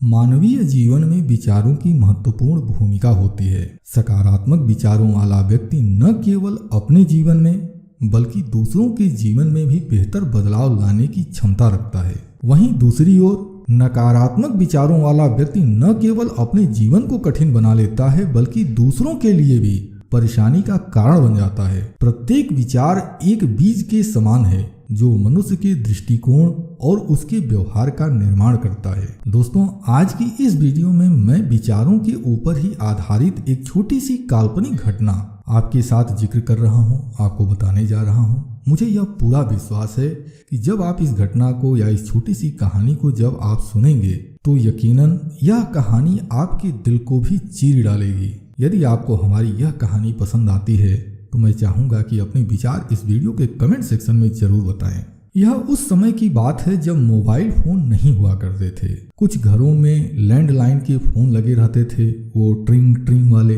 मानवीय जीवन में विचारों की महत्वपूर्ण भूमिका होती है। सकारात्मक विचारों वाला व्यक्ति न केवल अपने जीवन में बल्कि दूसरों के जीवन में भी बेहतर बदलाव लाने की क्षमता रखता है। वहीं दूसरी ओर नकारात्मक विचारों वाला व्यक्ति न केवल अपने जीवन को कठिन बना लेता है बल्कि दूसरों के लिए भी परेशानी का कारण बन जाता है। प्रत्येक विचार एक बीज के समान है जो मनुष्य के दृष्टिकोण और उसके व्यवहार का निर्माण करता है। दोस्तों, आज की इस वीडियो में मैं विचारों के ऊपर ही आधारित एक छोटी सी काल्पनिक घटना आपके साथ जिक्र कर रहा हूँ, आपको बताने जा रहा हूँ। मुझे यह पूरा विश्वास है कि जब आप इस घटना को या इस छोटी सी कहानी को जब आप सुनेंगे तो यकीनन यह कहानी आपके दिल को भी चीर डालेगी। यदि आपको हमारी यह कहानी पसंद आती है तो मैं चाहूँगा कि अपने विचार इस वीडियो के कमेंट सेक्शन में जरूर बताएं। यह उस समय की बात है जब मोबाइल फोन नहीं हुआ करते थे। कुछ घरों में लैंडलाइन के फोन लगे रहते थे, वो ट्रिंग ट्रिंग वाले,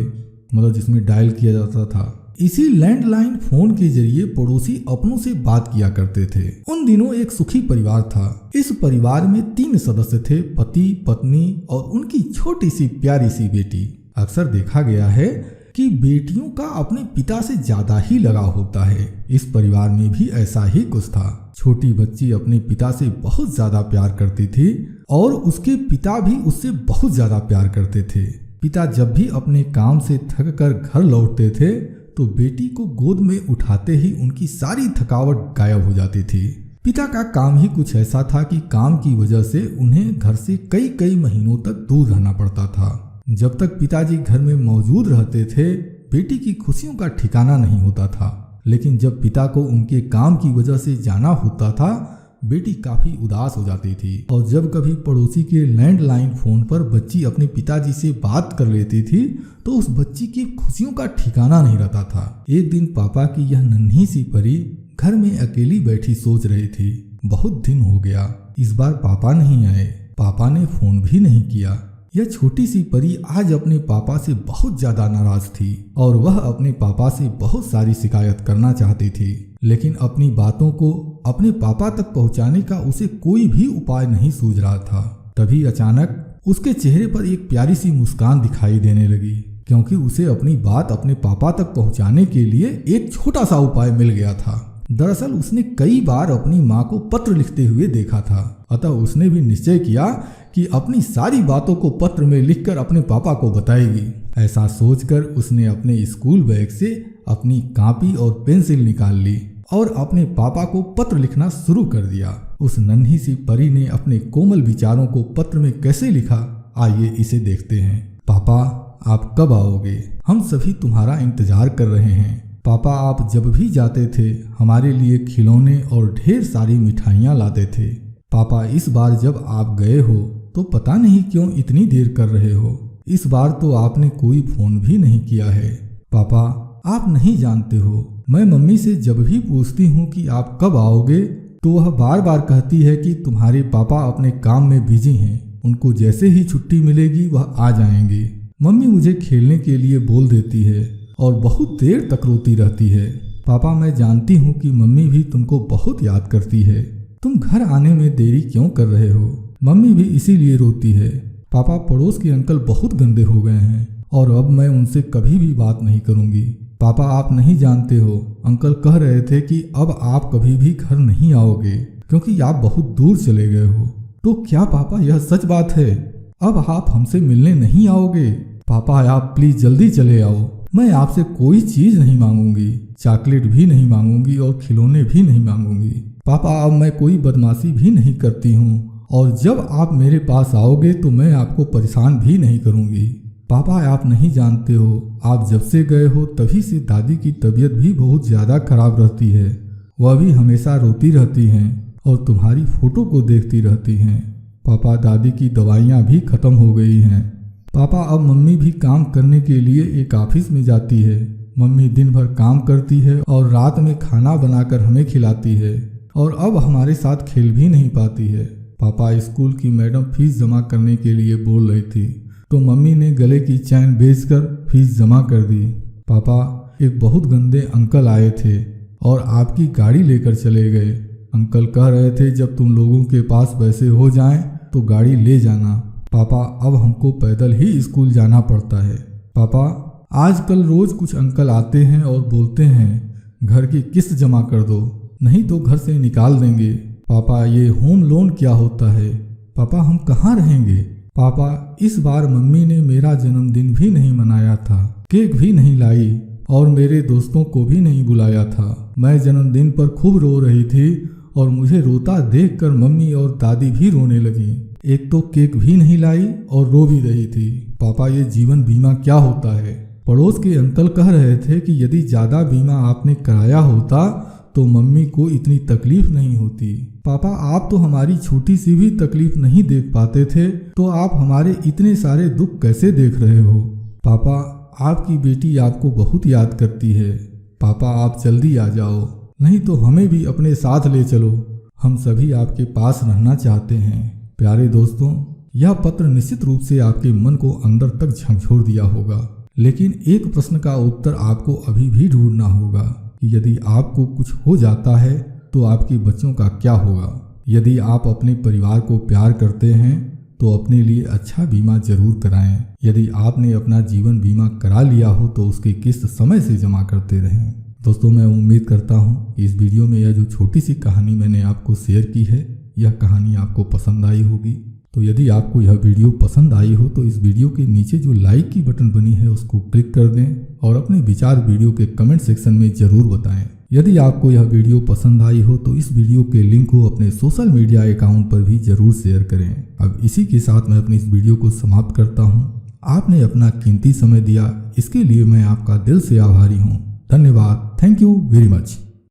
मतलब जिसमें डायल किया जाता था। इसी लैंडलाइन फोन के जरिए पड़ोसी अपनों से बात किया करते थे। उन दिनों एक सुखी परिवार था। इस परिवार में 3 सदस्य थे, पति, पत्नी और उनकी छोटी सी प्यारी सी बेटी। अक्सर देखा गया है कि बेटियों का अपने पिता से ज्यादा ही लगाव होता है। इस परिवार में भी ऐसा ही कुछ था। छोटी बच्ची अपने पिता से बहुत ज्यादा प्यार करती थी और उसके पिता भी उससे बहुत ज्यादा प्यार करते थे। पिता जब भी अपने काम से थक कर घर लौटते थे तो बेटी को गोद में उठाते ही उनकी सारी थकावट गायब हो जाती थी। पिता का काम ही कुछ ऐसा था कि काम की वजह से उन्हें घर से कई कई महीनों तक दूर रहना पड़ता था। जब तक पिताजी घर में मौजूद रहते थे बेटी की खुशियों का ठिकाना नहीं होता था, लेकिन जब पिता को उनके काम की वजह से जाना होता था बेटी काफी उदास हो जाती थी। और जब कभी पड़ोसी के लैंडलाइन फोन पर बच्ची अपने पिताजी से बात कर लेती थी तो उस बच्ची की खुशियों का ठिकाना नहीं रहता था। एक दिन पापा की यह नन्ही सी परी घर में अकेली बैठी सोच रही थी, बहुत दिन हो गया, इस बार पापा नहीं आए, पापा ने फोन भी नहीं किया। यह छोटी सी परी आज अपने पापा से बहुत ज्यादा नाराज थी और वह अपने पापा से बहुत सारी शिकायत करना चाहती थी, लेकिन अपनी बातों को अपने पापा तक पहुंचाने का उसे कोई भी उपाय नहीं सूझ रहा था। तभी अचानक उसके चेहरे पर एक प्यारी सी मुस्कान दिखाई देने लगी, क्योंकि उसे अपनी बात अपने पापा तक पहुंचाने के लिए एक छोटा सा उपाय मिल गया था। दरअसल उसने कई बार अपनी माँ को पत्र लिखते हुए देखा था, अतः उसने भी निश्चय किया कि अपनी सारी बातों को पत्र में लिखकर अपने पापा को बताएगी। ऐसा सोचकर उसने अपने स्कूल बैग से अपनी कॉपी और पेंसिल निकाल ली और अपने पापा को पत्र लिखना शुरू कर दिया। उस नन्ही सी परी ने अपने कोमल विचारों को पत्र में कैसे लिखा, आइए इसे देखते हैं। पापा, आप कब आओगे? हम सभी तुम्हारा इंतजार कर रहे हैं। पापा, आप जब भी जाते थे हमारे लिए खिलौने और ढेर सारी मिठाइयाँ लाते थे। पापा, इस बार जब आप गए हो तो पता नहीं क्यों इतनी देर कर रहे हो। इस बार तो आपने कोई फोन भी नहीं किया है। पापा, आप नहीं जानते हो, मैं मम्मी से जब भी पूछती हूँ कि आप कब आओगे तो वह बार बार कहती है कि तुम्हारे पापा अपने काम में बिजी हैं, उनको जैसे ही छुट्टी मिलेगी वह आ जाएंगे। मम्मी मुझे खेलने के लिए बोल देती है और बहुत देर तक रोती रहती है। पापा, मैं जानती हूँ कि मम्मी भी तुमको बहुत याद करती है, तुम घर आने में देरी क्यों कर रहे हो? मम्मी भी इसीलिए रोती है। पापा, पड़ोस के अंकल बहुत गंदे हो गए हैं और अब मैं उनसे कभी भी बात नहीं करूँगी। पापा, आप नहीं जानते हो, अंकल कह रहे थे कि अब आप कभी भी घर नहीं आओगे क्योंकि आप बहुत दूर चले गए हो। तो क्या पापा यह सच बात है? अब आप हमसे मिलने नहीं आओगे? पापा, आप प्लीज जल्दी चले आओ। मैं आपसे कोई चीज नहीं मांगूंगी, चॉकलेट भी नहीं मांगूंगी और खिलौने भी नहीं मांगूंगी। पापा, अब मैं कोई बदमाशी भी नहीं करती हूँ और जब आप मेरे पास आओगे तो मैं आपको परेशान भी नहीं करूँगी। पापा, आप नहीं जानते हो, आप जब से गए हो तभी से दादी की तबीयत भी बहुत ज़्यादा खराब रहती है। वह भी हमेशा रोती रहती हैं और तुम्हारी फ़ोटो को देखती रहती हैं। पापा, दादी की दवाइयाँ भी ख़त्म हो गई हैं। पापा, अब मम्मी भी काम करने के लिए एक ऑफिस में जाती है। मम्मी दिन भर काम करती है और रात में खाना बनाकर हमें खिलाती है और अब हमारे साथ खेल भी नहीं पाती है। पापा, स्कूल की मैडम फीस जमा करने के लिए बोल रही थी तो मम्मी ने गले की चैन बेचकर फीस जमा कर दी। पापा, एक बहुत गंदे अंकल आए थे और आपकी गाड़ी लेकर चले गए। अंकल कह रहे थे जब तुम लोगों के पास पैसे हो जाएं तो गाड़ी ले जाना। पापा अब हमको पैदल ही स्कूल जाना पड़ता है। पापा आजकल रोज कुछ अंकल आते हैं और बोलते हैं घर की किस्त जमा कर दो, नहीं तो घर से निकाल देंगे। पापा ये होम लोन क्या होता है? पापा हम कहाँ रहेंगे? पापा इस बार मम्मी ने मेरा जन्मदिन भी नहीं मनाया था, केक भी नहीं लाई और मेरे दोस्तों को भी नहीं बुलाया था। मैं जन्मदिन पर खूब रो रही थी और मुझे रोता देखकर मम्मी और दादी भी रोने लगी। एक तो केक भी नहीं लाई और रो भी रही थी। पापा ये जीवन बीमा क्या होता है? पड़ोस के अंकल कह रहे थे कि यदि ज्यादा बीमा आपने कराया होता तो मम्मी को इतनी तकलीफ नहीं होती। पापा आप तो हमारी छोटी सी भी तकलीफ नहीं देख पाते थे, तो आप हमारे इतने सारे दुख कैसे देख रहे हो? पापा आपकी बेटी आपको बहुत याद करती है। पापा आप जल्दी आ जाओ, नहीं तो हमें भी अपने साथ ले चलो, हम सभी आपके पास रहना चाहते हैं। प्यारे दोस्तों, यह पत्र निश्चित रूप से आपके मन को अंदर तक झकझोर दिया होगा, लेकिन एक प्रश्न का उत्तर आपको अभी भी ढूंढना होगा कि यदि आपको कुछ हो जाता है तो आपके बच्चों का क्या होगा? यदि आप अपने परिवार को प्यार करते हैं तो अपने लिए अच्छा बीमा जरूर कराएं। यदि आपने अपना जीवन बीमा करा लिया हो तो उसकी किस्त समय से जमा करते रहें। दोस्तों, मैं उम्मीद करता हूँ कि इस वीडियो में यह जो छोटी सी कहानी मैंने आपको शेयर की है, यह कहानी आपको पसंद आई होगी। तो यदि आपको यह वीडियो पसंद आई हो तो इस वीडियो के नीचे जो लाइक की बटन बनी है उसको क्लिक कर दें और अपने विचार वीडियो के कमेंट सेक्शन में जरूर बताएं। यदि आपको यह वीडियो पसंद आई हो तो इस वीडियो के लिंक को अपने सोशल मीडिया अकाउंट पर भी जरूर शेयर करें। अब इसी के साथ मैं अपनी इस वीडियो को समाप्त करता हूँ। आपने अपना कीमती समय दिया, इसके लिए मैं आपका दिल से आभारी हूँ। धन्यवाद। Thank you very much.